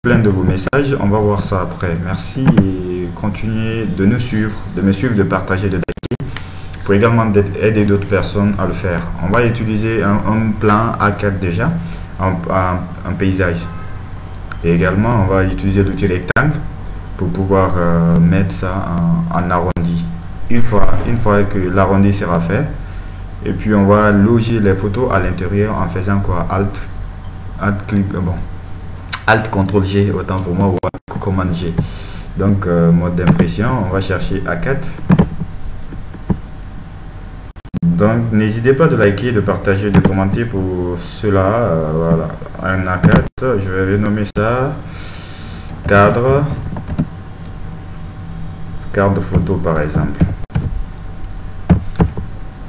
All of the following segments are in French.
plein de vos messages. On va voir ça après. Merci et continuez de nous suivre, de me suivre, de partager, de liker pour également aider d'autres personnes à le faire. On va utiliser un plan A4 déjà, un paysage. Et également, on va utiliser l'outil rectangle pour pouvoir mettre ça en arrondi. Une fois que l'arrondi sera fait, et puis on va loger les photos à l'intérieur en faisant quoi? Alt CTRL G, autant pour moi, ou Alt Command G. Donc mode d'impression, on va chercher A4. Donc n'hésitez pas de liker, de partager, de commenter pour cela. Voilà, un A4, je vais nommer ça cadre photo par exemple.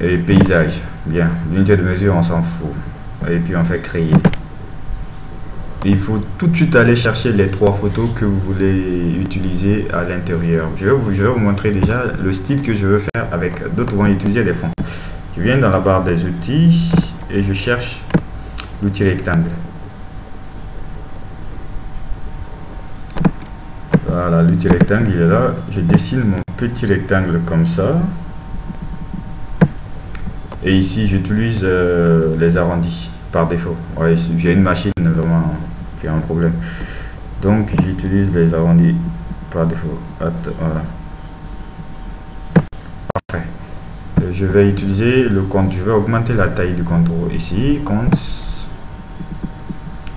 Et paysage, bien, l'unité de mesure on s'en fout. Et puis on fait créer. Il faut tout de suite aller chercher les 3 photos que vous voulez utiliser à l'intérieur. Je vais vous montrer déjà le style que je veux faire avec d'autres vont utiliser les fonds. Je viens dans la barre des outils et je cherche l'outil rectangle. Voilà, l'outil rectangle il est là. Je dessine mon petit rectangle comme ça. Et ici j'utilise les arrondis par défaut. Ouais, j'ai une machine vraiment qui a un problème. Donc j'utilise les arrondis par défaut. Voilà. Après, je vais utiliser le compte. Je vais augmenter la taille du contour ici. Compte.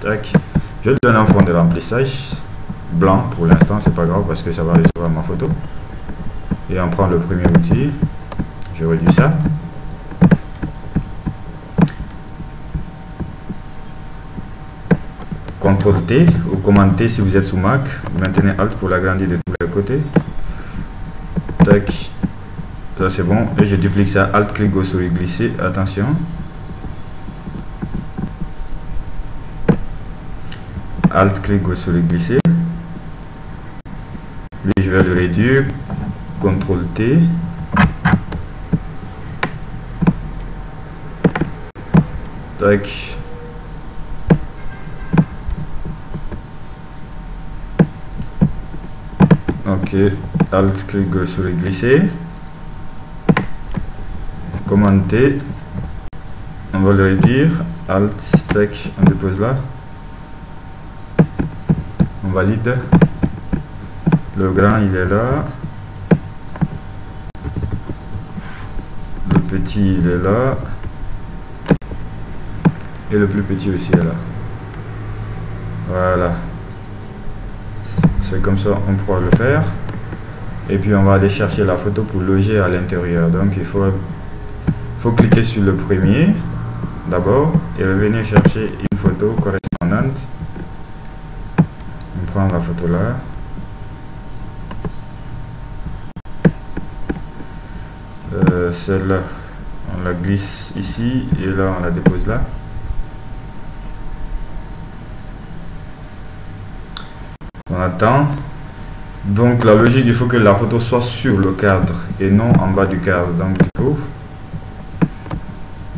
Tac. Je donne un fond de remplissage blanc pour l'instant, c'est pas grave parce que ça va recevoir ma photo. Et on prend le premier outil. Je réduis ça. CTRL T ou commande T si vous êtes sous Mac. Maintenez Alt pour l'agrandir de tous les côtés. Tac. Ça c'est bon. Et je duplique ça. Alt clic gauche souris glisser. Attention. Alt clic gauche souris glisser. Lui je vais le réduire. CTRL T. Tac. Ok, Alt clic gauche souris glisser. Commande T. On va le réduire. Alt tac, on dépose là. On valide. Le grand il est là. Le petit il est là. Et le plus petit aussi est là. Voilà. C'est comme ça on pourra le faire. Et puis on va aller chercher la photo pour loger à l'intérieur. Donc il faut cliquer sur le premier d'abord et revenir chercher une photo correspondante. On prend la photo là. Celle-là, on la glisse ici et là on la dépose là. On attend. Donc la logique, il faut que la photo soit sur le cadre et non en bas du cadre. Donc du coup,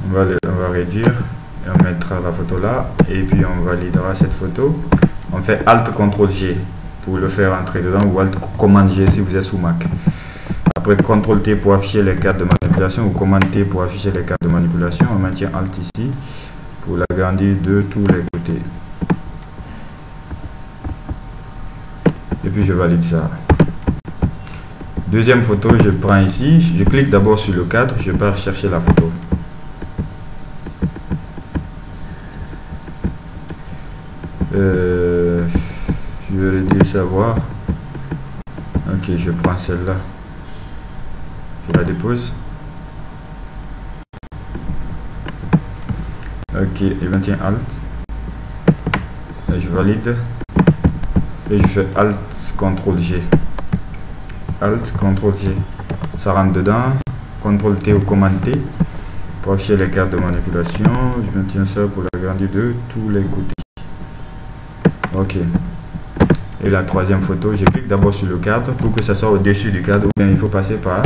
on va réduire et on mettra la photo là et puis on validera cette photo. On fait Alt CTRL G pour le faire entrer dedans ou Alt Command G si vous êtes sous Mac. Après CTRL T pour afficher les cartes de manipulation ou Command T pour afficher les cartes de manipulation. On maintient Alt ici pour l'agrandir de tous les côtés. Et puis je valide ça. Deuxième photo, je prends ici, je clique d'abord sur le cadre, je pars chercher la photo. Je vais réduire ça, voir. Ok, je prends celle-là. Je la dépose. Ok, je maintiens Alt. Et je valide. Et je fais Alt CTRL G. Alt CTRL G. Ça rentre dedans. CTRL T ou commande T pour afficher les cartes de manipulation. Je maintiens ça pour l'agrandir de tous les côtés. Ok. Et la troisième photo, je clique d'abord sur le cadre pour que ça soit au-dessus du cadre. Ou bien il faut passer par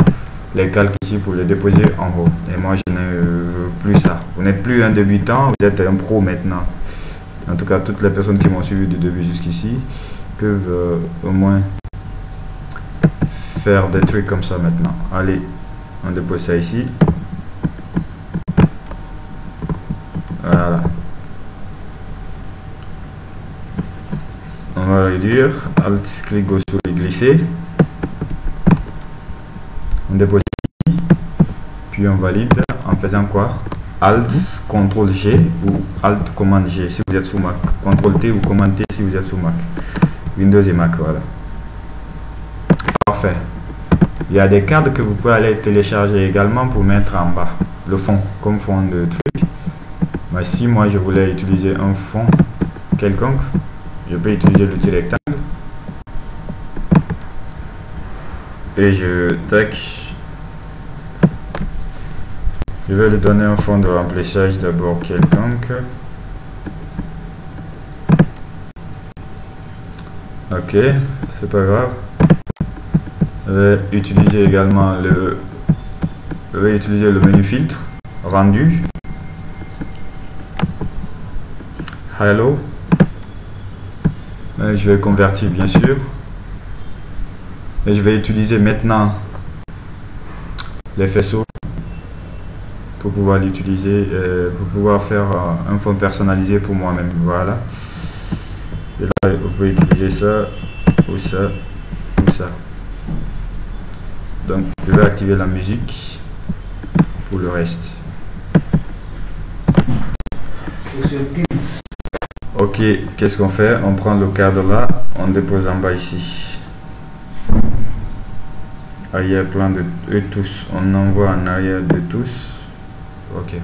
les calques ici pour les déposer en haut. Et moi je ne veux plus ça. Vous n'êtes plus un débutant, vous êtes un pro maintenant. En tout cas, toutes les personnes qui m'ont suivi du début jusqu'ici peuvent au moins faire des trucs comme ça maintenant. Allez, on dépose ça ici. Voilà. On va réduire. Alt, clic gauche sur les glisser. On dépose ici. Puis on valide en faisant quoi? Alt, CTRL G ou Alt, Command G si vous êtes sous Mac. CTRL T ou Command T si vous êtes sous Mac. Windows et Mac, voilà. Parfait. Il y a des cadres que vous pouvez aller télécharger également pour mettre en bas. Le fond, comme fond de truc. Mais si moi je voulais utiliser un fond quelconque, je peux utiliser l'outil rectangle. Et je vais lui donner un fond de remplissage d'abord quelconque. Ok, c'est pas grave. Je vais utiliser également le menu filtre rendu. Hello. Je vais convertir bien sûr. Et je vais utiliser maintenant les faisceaux pour pouvoir l'utiliser, pour pouvoir faire un fond personnalisé pour moi-même. Voilà. Et là, vous pouvez utiliser ça ou ça ou ça. Donc, je vais activer la musique pour le reste. Ok, qu'est-ce qu'on fait? On prend le cadre là, on dépose en bas ici. Arrière-plan de tous, on envoie en arrière de tous. Ok.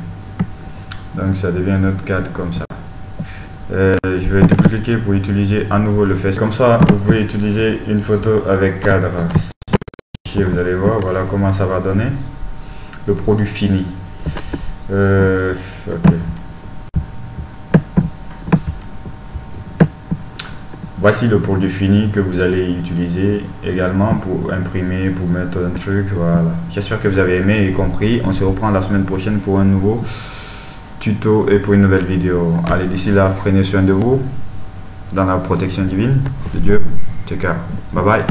Donc ça devient notre cadre comme ça. Je vais dupliquer pour utiliser à nouveau le fait. Comme ça, vous pouvez utiliser une photo avec cadre. Vous allez voir, voilà comment ça va donner. Le produit fini. Ok. Voici le produit fini que vous allez utiliser également pour imprimer, pour mettre un truc. Voilà. J'espère que vous avez aimé et compris. On se reprend la semaine prochaine pour un nouveau tuto et pour une nouvelle vidéo. Allez, d'ici là, prenez soin de vous dans la protection divine de Dieu. Ciao. Bye bye.